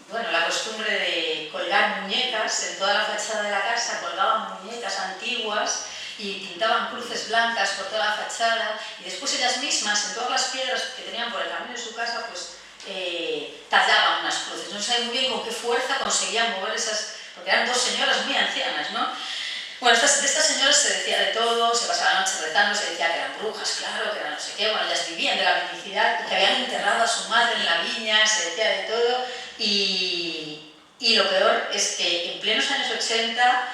bueno, la costumbre de colgar muñecas en toda la fachada de la casa, colgaban muñecas antiguas y pintaban cruces blancas por toda la fachada, y después ellas mismas, en todas las piedras que tenían por el camino de su casa, pues tallaban unas cruces. No sabía muy bien con qué fuerza conseguían mover esas, porque eran dos señoras muy ancianas, ¿no? Bueno, de estas señoras se decía de todo, se pasaba la noche rezando, se decía que eran brujas, claro, que eran no sé qué, bueno, ellas vivían de la mendicidad, y que habían enterrado a su madre en la viña, se decía de todo, y lo peor es que en plenos años 80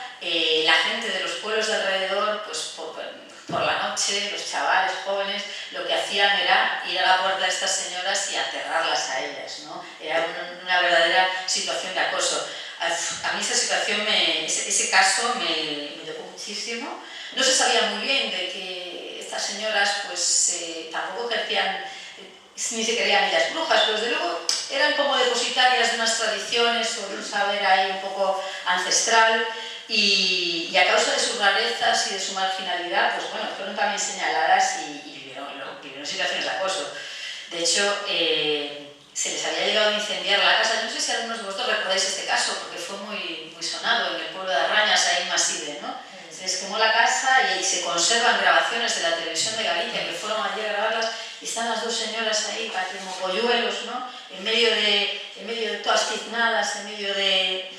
la gente de los pueblos de alrededor, pues por la noche, los chavales jóvenes, lo que hacían era ir a la puerta de estas señoras y aterrarlas a ellas, ¿no? Era una verdadera situación de acoso. A mí esa situación, ese caso me tocó muchísimo. No se sabía muy bien de que estas señoras pues tampoco ejercían, ni se creían ellas brujas, pero desde luego eran como depositarias de unas tradiciones o de un saber ahí un poco ancestral, y a causa de sus rarezas y de su marginalidad, pues bueno, fueron también señaladas y vivieron situaciones de acoso. De hecho, se les había llegado a incendiar la casa. Yo no sé si algunos de vosotros recordáis este caso, porque fue muy sonado en el pueblo de Arrañas, ahí en Maside, ¿no? Se les quemó la casa y se conservan grabaciones de la televisión de Galicia que fueron allí a grabarlas, y están las dos señoras ahí, como polluelos, ¿no? En medio de todas tiznadas, en medio de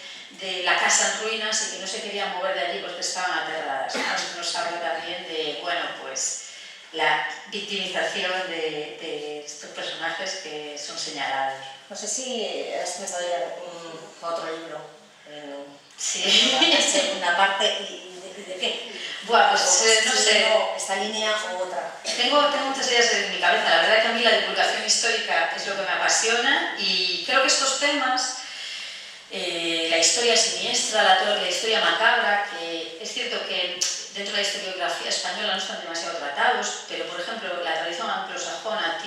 la casa en ruinas, y que no se querían mover de allí porque estaban aterradas, ¿no? Nos habla también de, bueno, pues la victimización de estos personajes que son señalados. No sé si has pensado ya otro libro. Sí. La segunda parte, ¿y de qué? Bueno, pues no sé. ¿Esta línea u otra? Tengo muchas ideas en mi cabeza. La verdad es que a mí la divulgación histórica es lo que me apasiona, y creo que estos temas, la historia siniestra, la historia macabra, que es cierto que dentro de la historiografía española no están demasiado tratados, pero por ejemplo la tradición anglosajona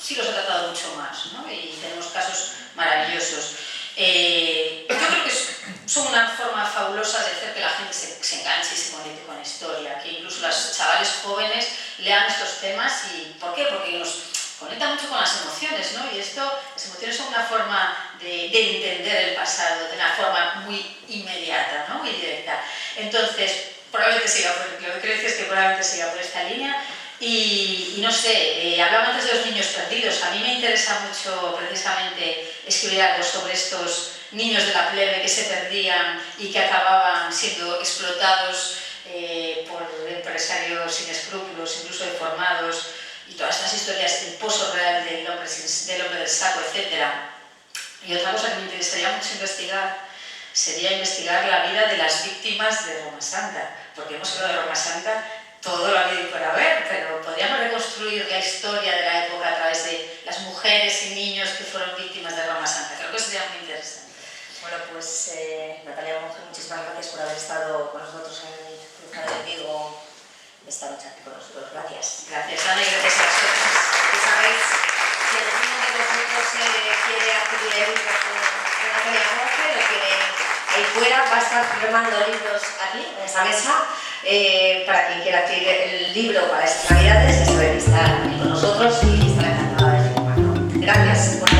sí los ha tratado mucho más, ¿no? Y tenemos casos maravillosos. Yo creo que son una forma fabulosa de hacer que la gente se enganche y se conecte con la historia, que incluso los chavales jóvenes lean estos temas. ¿Y por qué? Porque nos conecta mucho con las emociones, ¿no? Y las emociones son una forma de entender el pasado de una forma muy inmediata, ¿no? Muy directa. Entonces, probablemente siga lo que quiero decir es que probablemente siga por esta línea. Y no sé, hablaba antes de los niños perdidos. A mí me interesa mucho precisamente escribir algo sobre estos niños de la plebe que se perdían y que acababan siendo explotados por empresarios sin escrúpulos, incluso deformados, y todas estas historias del pozo real del hombre del saco, etc. Y otra cosa que me interesaría mucho investigar sería investigar la vida de las víctimas de Roma Santa, porque hemos hablado de Roma Santa todo lo habido y por haber, pero podríamos reconstruir la historia de la época a través de las mujeres y niños que fueron víctimas de Roma Santa. Creo que sería muy interesante. Bueno, pues Natalia Monge, muchísimas gracias por haber estado con nosotros en Cruzado de Vigo esta noche aquí con nosotros. Gracias. Gracias, Ana, y gracias a vosotros. Ya sabéis, si alguno de vosotros quiere adquirir el libro de Natalia Monge, lo quiere ahí fuera, va a estar firmando libros aquí, en esta mesa. Para quien quiera adquirir el libro para estas navidades, ya saben que está aquí con nosotros y estará encantada de firmarlo. Gracias.